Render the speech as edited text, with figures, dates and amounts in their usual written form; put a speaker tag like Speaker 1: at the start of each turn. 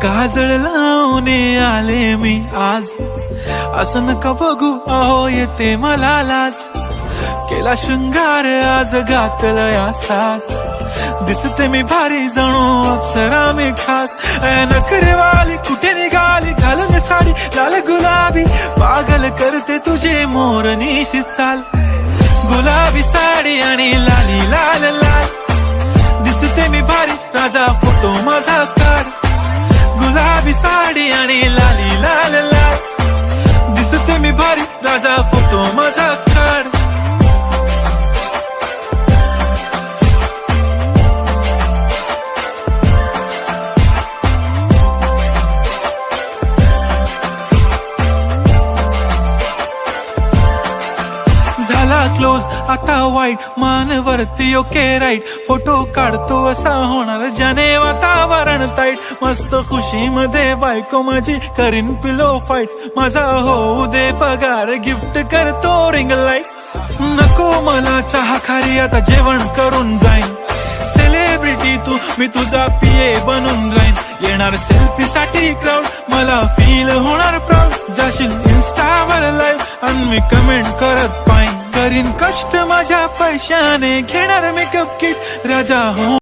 Speaker 1: काजळ लावून आले मी आज, असं नका बघू अहो येते मला लाज. केला शृंगार आज घातलं असाच, दिसते मी भारी जणू अप्सरा मी खास. नखरेवाली कुठे निघाली घालून साडी लाल गुलाबी, पागल करते तुझे मोरनीशी चाल. गुलाबी साडी आणि लाली लाल लाल, दिसते मी भारी राजा फोटो माझा काढ. गुलाबी साडी आणि लाली लाल लाल, दिसते मी भारी राजा फोटो माझा काढ. झाला क्लोज आता वाईट, मानवरती ओके राईट. फोटो काढतो असा होणार ज्याने वातावरण ताईट. मस्त खुशी मध्ये बायको माझी करीन पिलो फाईट. माझा होऊ दे पगार गिफ्ट करतो रिंग लाईट. नको मला चहा खारी आता जेवण करून जाईन. सेलिब्रिटी तू मी तुझा पिये बनून राहीन. येणार सेल्फी साठी क्राऊड मला फील होणार प्राऊड. जाशील इन्स्टावर लाईव्ह आणि मी कमेंट करत पाईन. करीन कष्ट माझ्या पैशाने घेणार मेकअप किट राजा हो.